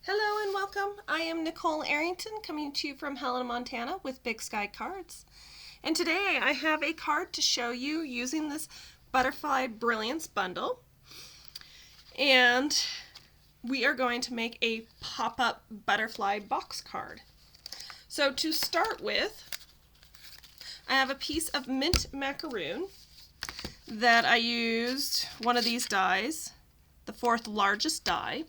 Hello and welcome. I am Nicole Arrington coming to you from Helena, Montana with Big Sky Cards. And today I have a card to show you using this Butterfly Brilliance bundle. And we are going to make a pop-up butterfly box card. So to start with, I have a piece of mint macaroon that I used one of these dies, the fourth largest die.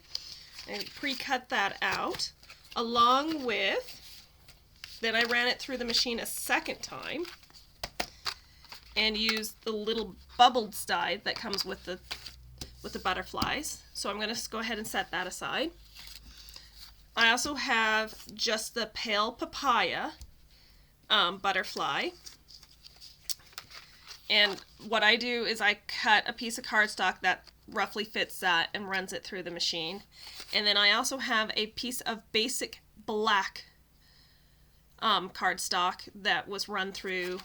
I pre-cut that out, along with, then I ran it through the machine a second time and used the little bubbled die that comes with the butterflies. So I'm going to go ahead and set that aside. I also have just the pale papaya butterfly. And what I do is I cut a piece of cardstock that roughly fits that and runs it through the machine. And then I also have a piece of basic black cardstock that was run through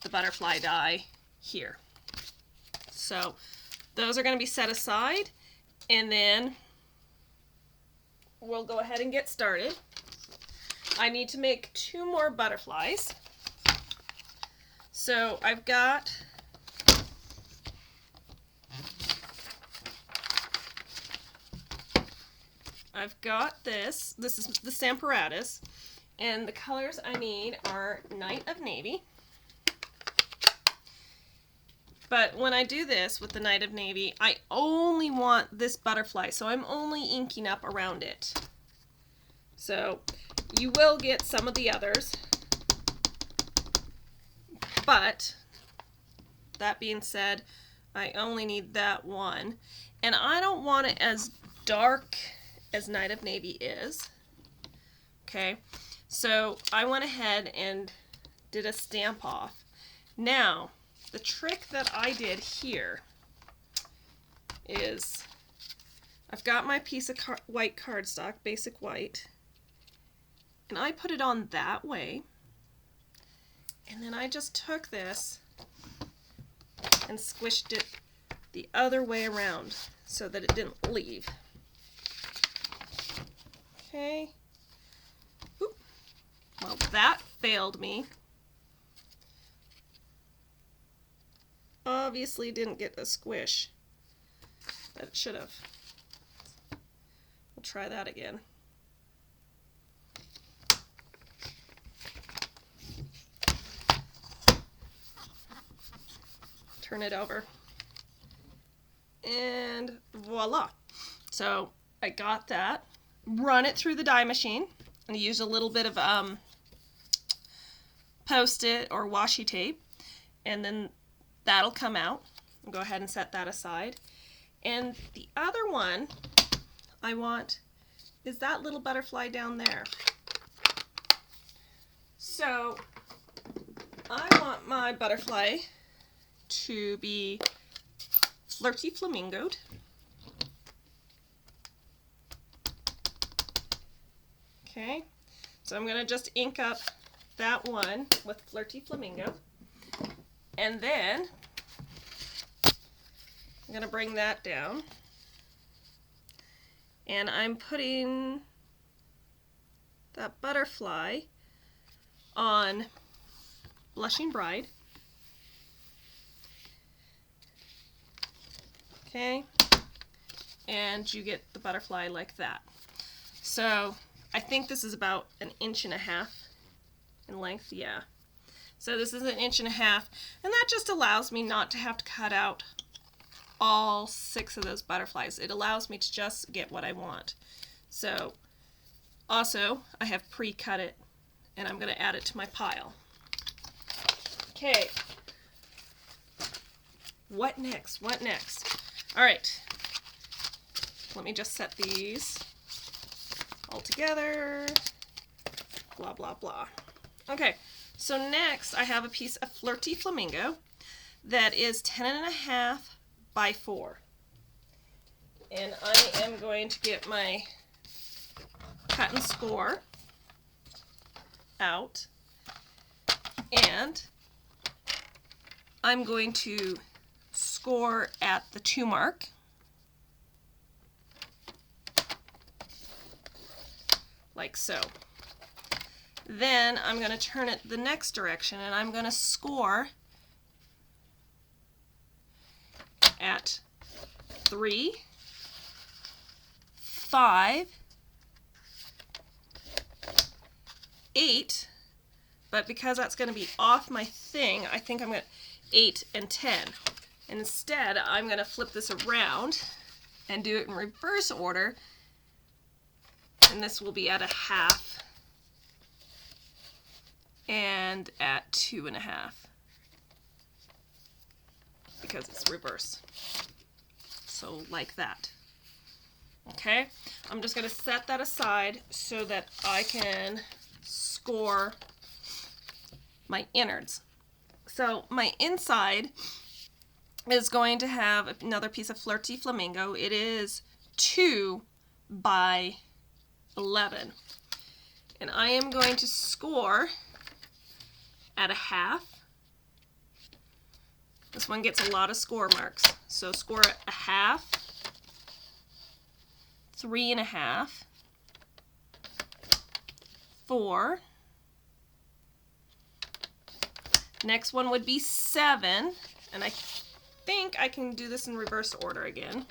the butterfly die here. So those are going to be set aside, and then we'll go ahead and get started. I need to make 2 more butterflies. So I've got this. This is the Stampin, and the colors I need are Night of Navy. But when I do this with the Night of Navy, I only want this butterfly, so I'm only inking up around it. So you will get some of the others, but that being said, I only need that one, and I don't want it as dark as Night of Navy is. Okay, so I went ahead and did a stamp off. Now, the trick that I did here is I've got my piece of white cardstock, basic white, and I put it on that way, and then I just took this and squished it the other way around so that it didn't leave. Okay. Oop. Well, that failed me. Obviously didn't get a squish, but it should have. We'll try that again. Turn it over. And voila. So I got that. Run it through the die machine, and use a little bit of Post-it or washi tape, and then that'll come out. I'll go ahead and set that aside. And the other one I want is that little butterfly down there. So I want my butterfly to be Flirty Flamingoed. Okay, so I'm going to just ink up that one with Flirty Flamingo, and then I'm going to bring that down, and I'm putting that butterfly on Blushing Bride. Okay, and you get the butterfly like that. So I think this is about 1.5 inches in length, yeah. So this is 1.5 inches, and that just allows me not to have to cut out all 6 of those butterflies. It allows me to just get what I want. So also, I have pre-cut it, and I'm going to add it to my pile. Okay. What next? What next? All right. Let me just set these all together, blah, blah, blah. Okay, so next I have a piece of Flirty Flamingo that is 10.5 by 4. And I am going to get my cut and score out, and I'm going to score at the 2 mark. like so. Then I'm going to turn it the next direction, and I'm going to score at 3, 5, 8, but because that's going to be off my thing, I think I'm going to 8 and 10. And instead, I'm going to flip this around and do it in reverse order, and this will be at a half and at 2.5 because it's reverse. So like that. Okay, I'm just going to set that aside so that I can score my innards. So my inside is going to have another piece of Flirty Flamingo. It is 2 by 11. And I am going to score at a half. This one gets a lot of score marks. So score at a half, 3.5, 4. Next one would be 7, and I think I can do this in reverse order again.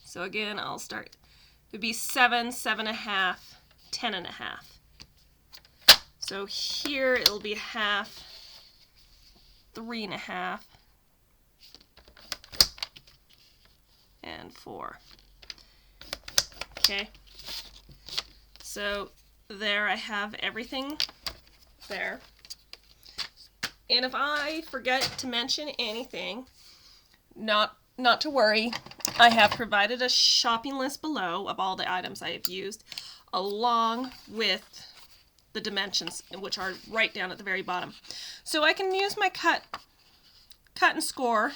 So again, I'll start. It would be 7, 7.5, 10.5. So here it'll be half, 3.5, and 4. Okay. So there I have everything there. And if I forget to mention anything, not to worry. I have provided a shopping list below of all the items I have used, along with the dimensions, which are right down at the very bottom. So I can use my cut and score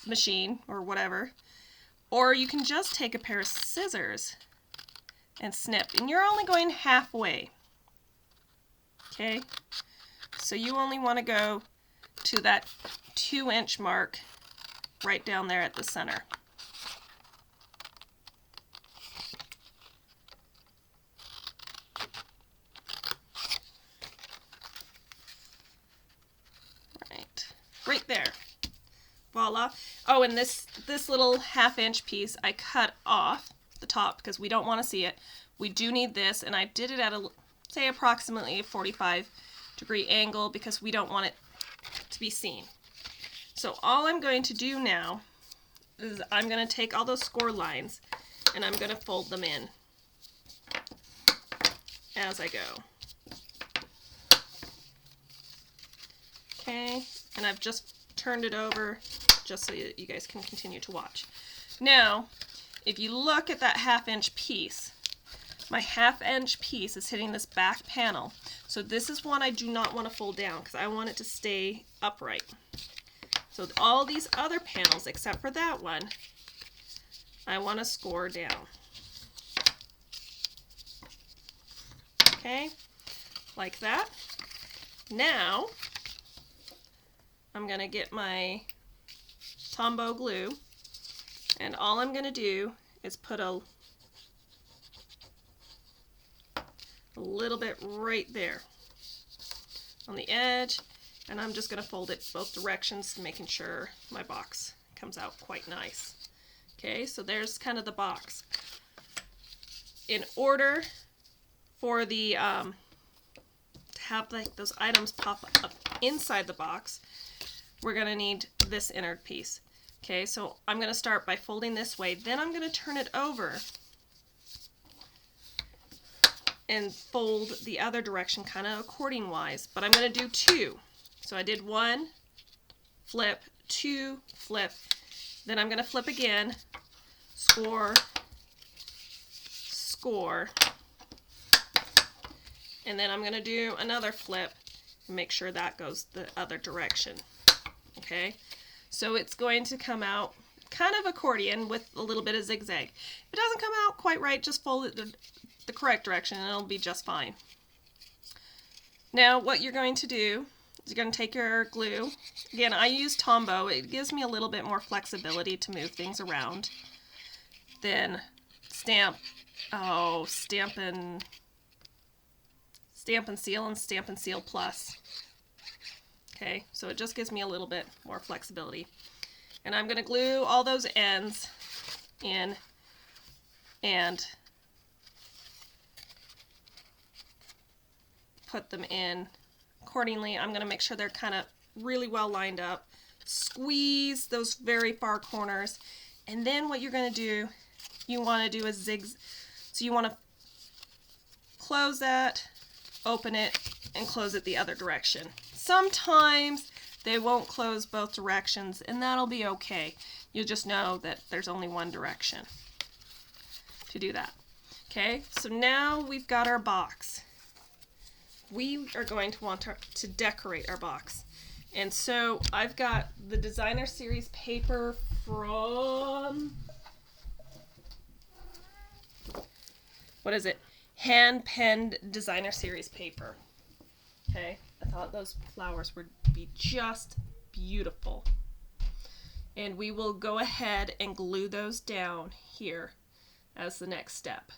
machine or whatever, or you can just take a pair of scissors and snip, and you're only going halfway. Okay, so you only want to go to that 2-inch mark right down there at the center. Right there. Voila. Oh, and this little 1/2-inch piece I cut off the top because we don't want to see it. We do need this, and I did it at a, say, approximately a 45-degree angle because we don't want it to be seen. So all I'm going to do now is I'm going to take all those score lines and I'm going to fold them in as I go. Okay, and I've just turned it over just so that you guys can continue to watch. Now, if you look at that 1/2-inch piece, my 1/2-inch piece is hitting this back panel. So this is one I do not want to fold down because I want it to stay upright. So all these other panels, except for that one, I want to score down. Okay, like that. Now, I'm going to get my Tombow glue, and all I'm going to do is put a little bit right there on the edge, and I'm just going to fold it both directions, making sure my box comes out quite nice. Okay, so there's kind of the box. In order for the to have like those items pop up inside the box, we're going to need this innard piece. Okay, so I'm going to start by folding this way, then I'm going to turn it over and fold the other direction kind of accordion wise, but I'm going to do 2. So I did 1, flip, 2, flip, then I'm going to flip again, score, score, and then I'm going to do another flip and make sure that goes the other direction. Okay, so it's going to come out kind of accordion with a little bit of zigzag. If it doesn't come out quite right, just fold it the correct direction and it'll be just fine. Now what you're going to do is you're going to take your glue. Again, I use Tombow. It gives me a little bit more flexibility to move things around than oh, Stampin' Seal and Stampin' Seal Plus. Okay, so it just gives me a little bit more flexibility. And I'm going to glue all those ends in and put them in accordingly. I'm going to make sure they're kind of really well lined up. Squeeze those very far corners. And then what you're going to do, you want to do a zigzag. So you want to close that, open it, and close it the other direction. Sometimes they won't close both directions, and that'll be okay. You'll just know that there's only one direction to do that. Okay, so now we've got our box. We are going to want to decorate our box. And so I've got the Designer Series paper from, what is it? Hand penned Designer Series paper. Okay, I thought those flowers would be just beautiful. And we will go ahead and glue those down here as the next step.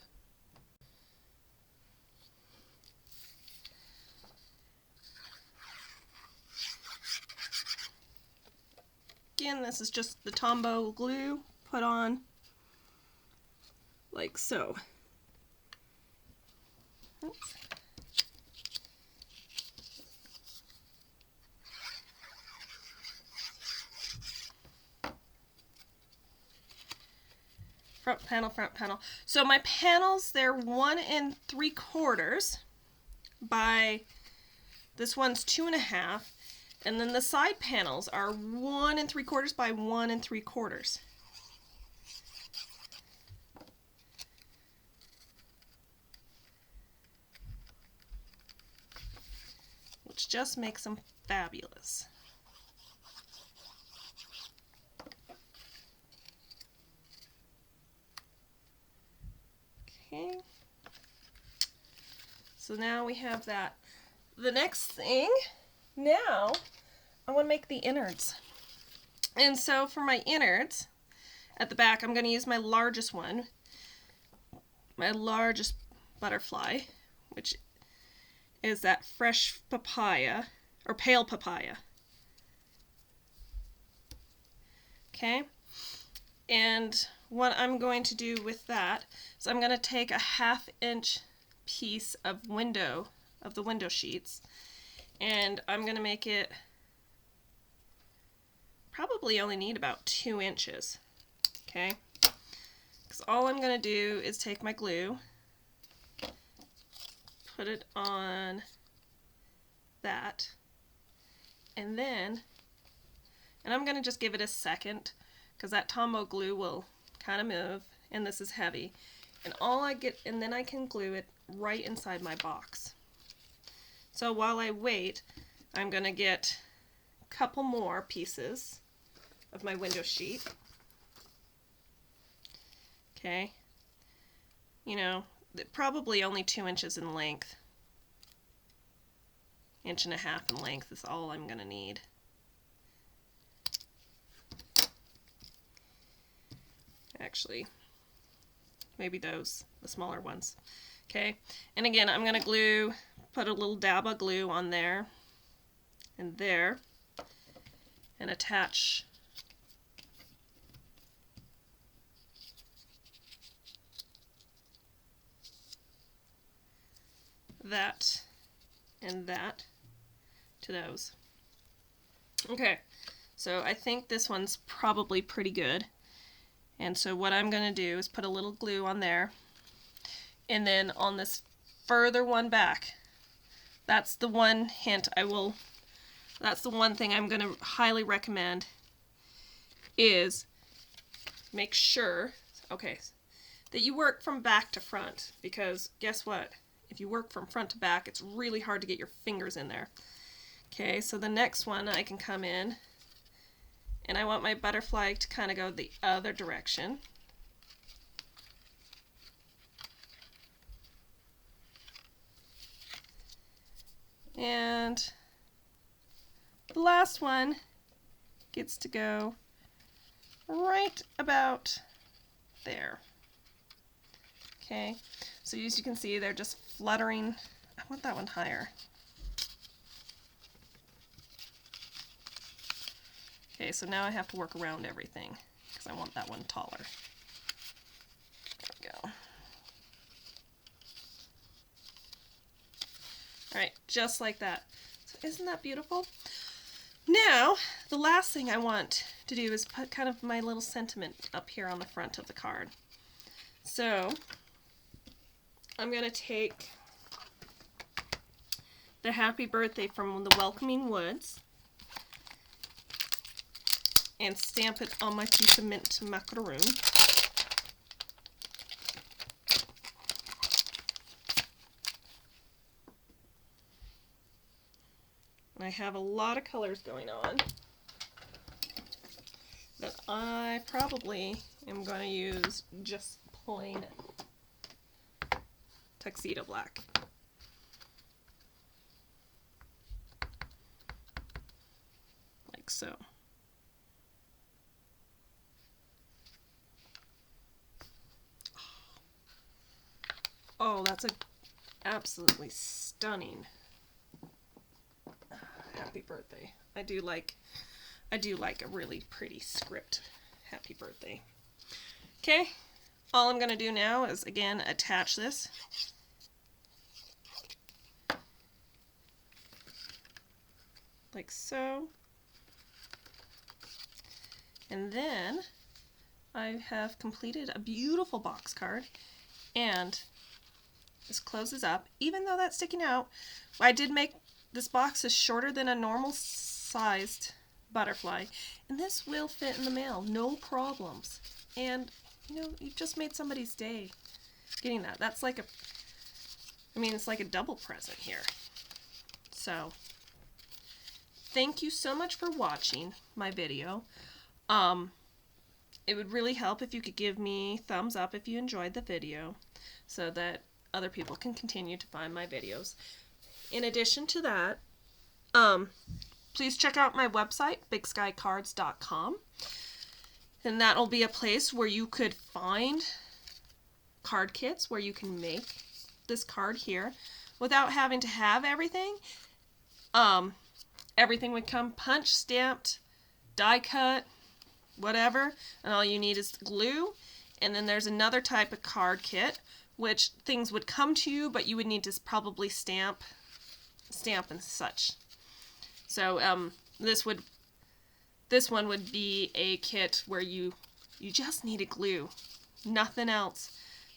Again, this is just the Tombow glue put on like so. Oops. Front panel, front panel. So my panels, they're 1 3/4 by, this one's 2.5. And then the side panels are 1 3/4 by 1 3/4. Which just makes them fabulous. Okay. So now we have that. The next thing, now I want to make the innards. And so for my innards, at the back, I'm going to use my largest one, my largest butterfly, which is that fresh papaya, or pale papaya. Okay, and what I'm going to do with that is I'm going to take a 1/2 inch piece of the window sheets, and I'm going to make it, probably only need about 2 inches, okay? Because all I'm going to do is take my glue, put it on that, and I'm going to just give it a second, because that Tombow glue will kind of move, and this is heavy. And then I can glue it right inside my box. So while I wait, I'm going to get a couple more pieces of my window sheet. Okay. You know, probably only 2 inches in length. 1.5 inches in length is all I'm going to need. Actually, maybe those, the smaller ones. Okay, and again, I'm going to put a little dab of glue on there and there, and attach that and that to those. Okay, so I think this one's probably pretty good. And so what I'm going to do is put a little glue on there, and then on this further one back, that's the one hint that's the one thing I'm going to highly recommend, is make sure, okay, that you work from back to front, because guess what? If you work from front to back, it's really hard to get your fingers in there. Okay, so the next one I can come in, and I want my butterfly to kind of go the other direction. And the last one gets to go right about there. Okay, so as you can see, they're just fluttering. I want that one higher. Okay, so now I have to work around everything because I want that one taller. There we go. Alright, just like that. So isn't that beautiful? Now, the last thing I want to do is put kind of my little sentiment up here on the front of the card. So, I'm going to take the happy birthday from the Welcoming Woods and stamp it on my piece of mint macaroon. And I have a lot of colors going on that I probably am going to use just plain Tuxedo Black. Like so. Oh, that's a absolutely stunning happy birthday. I do like a really pretty script happy birthday. Okay, all I'm going to do now is again attach this. Like so. And then I have completed a beautiful box card, and this closes up. Even though that's sticking out, I did make this box is shorter than a normal sized butterfly, and this will fit in the mail, no problems. And you know, you've just made somebody's day getting that. That's like it's like a double present here. So thank you so much for watching my video. It would really help if you could give me thumbs up if you enjoyed the video, so that other people can continue to find my videos. In addition to that, please check out my website, bigskycards.com, and that'll be a place where you could find card kits where you can make this card here without having to have everything. Everything would come punch, stamped, die cut, whatever, and all you need is glue. And then there's another type of card kit which things would come to you, but you would need to probably stamp and such. So this one would be a kit where you just needed glue, nothing else.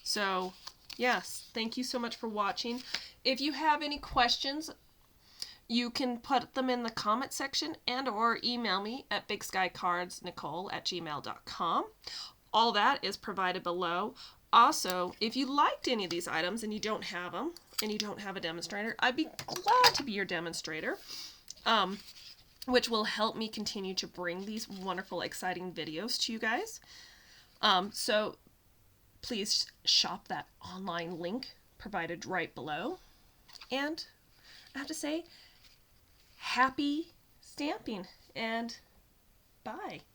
So yes, thank you so much for watching. If you have any questions, you can put them in the comment section and or email me at bigskycardsnicole@gmail.com. All that is provided below. Also, if you liked any of these items and you don't have them, and you don't have a demonstrator, I'd be glad to be your demonstrator, which will help me continue to bring these wonderful, exciting videos to you guys. So please shop that online link provided right below. And I have to say, happy stamping, and bye.